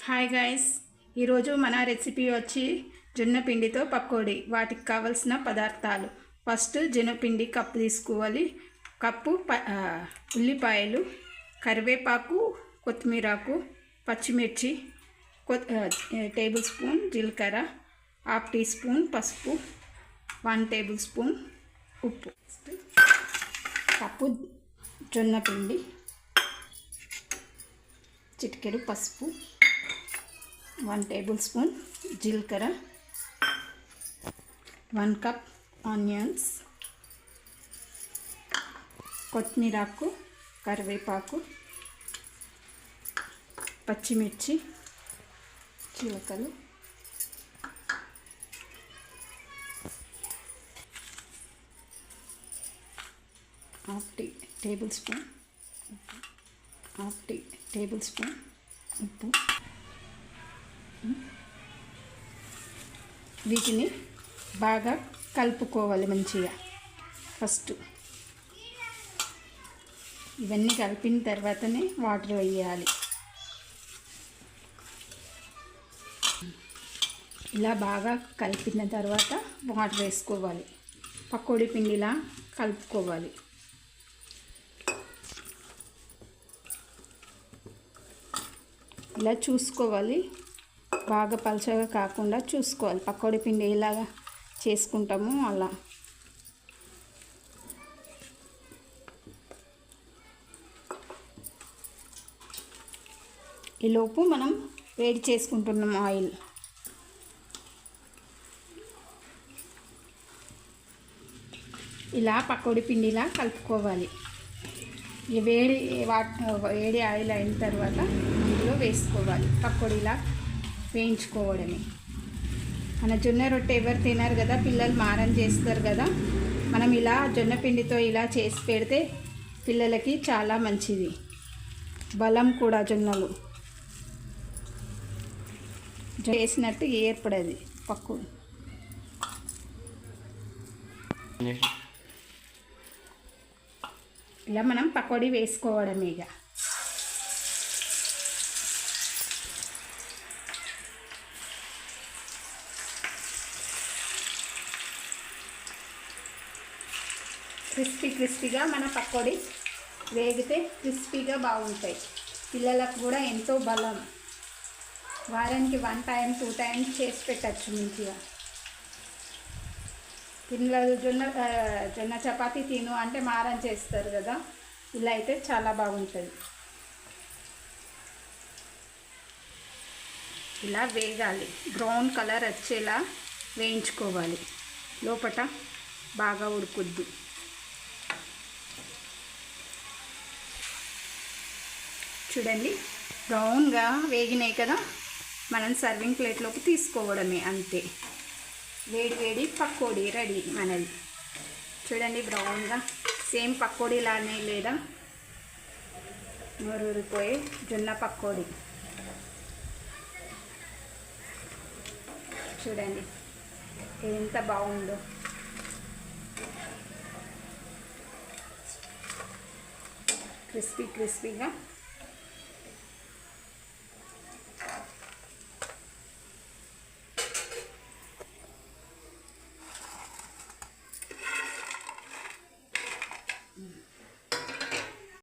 Hi guys, ఈరోజు మన recipe వచ్చి జొన్నపిండితో పకోడీ. వాటికి కావలసిన పదార్థాలు: ఫస్ట్ జొన్నపిండి కప్పు తీసుకోవాలి, కప్పు ఉల్లిపాయలు, కరివేపాకు, కొత్తిమీరాకు, పచ్చిమిర్చి, టేబుల్ స్పూన్ జీలకర్ర, హాఫ్ టీ స్పూన్ పసుపు, 1 టేబుల్ స్పూన్ ఉప్పు. కప్పు జొన్నపిండి, చిటికెడు పసుపు, 1 టేబుల్ స్పూన్ జీలకర్ర, 1 కప్ ఆనియన్స్, కొత్తిమీరాకు, కరివేపాకు, పచ్చిమిర్చి చిలకలు, హాఫ్ టేబుల్ స్పూన్ ఉప్పు. వీటిని బాగా కలుపుకోవాలి మంచిగా. ఫస్ట్ ఇవన్నీ కలిపిన తర్వాతనే వాటర్ వేయాలి. ఇలా బాగా కలిపిన తర్వాత వాటర్ వేసుకోవాలి. పకోడీ పిండిలా కలుపుకోవాలి. ఇలా చూసుకోవాలి, బాగా పలచగా కాకుండా చూసుకోవాలి. పకోడీ పిండి ఎలాగా చేసుకుంటామో అలా. ఈలోపు మనం వేడి చేసుకుంటున్నాం ఆయిల్. ఇలా పకోడీ పిండిలా కలుపుకోవాలి. ఈ వేడి ఆయిల్ అయిన తర్వాత అందులో వేసుకోవాలి. పకోడీలా వేయించుకోవడమే. మన జొన్న రొట్టె ఎవరు తినరు కదా, పిల్లలు మారం చేస్తారు కదా. మనం ఇలా జొన్న పిండితో ఇలా చేసి పెడితే పిల్లలకి చాలా మంచిది, బలం కూడా. జొన్నలు చేసినట్టు ఏర్పడది పకోడీ. ఇలా మనం పకోడీ వేసుకోవడమే. ఇక క్రిస్పీగా మన పకోడీ వేగితే క్రిస్పీగా బాగుంటాయి. పిల్లలకు కూడా ఎంతో బలం. వారానికి 1 టైం 2 టైమ్స్ చేసి పెట్టచ్చు మంచిగా. పిల్లలు జొన్న చపాతీ తిను అంటే మారం చేస్తారు కదా. ఇలా అయితే చాలా బాగుంటుంది. ఇలా వేగాలి, బ్రౌన్ కలర్ వచ్చేలా వేయించుకోవాలి. లోపట బాగా ఉడుకుద్ది. చూడండి, బ్రౌన్గా వేగినాయి కదా. మనం సర్వింగ్ ప్లేట్లోకి తీసుకోవడమే, అంతే. వేడి పకోడీ రెడీ మనది. చూడండి, బ్రౌన్గా సేమ్ పకోడీ లానే లేదా నూరూరిపోయే జొన్న పకోడీ. చూడండి ఎంత బాగుందో. క్రిస్పీగా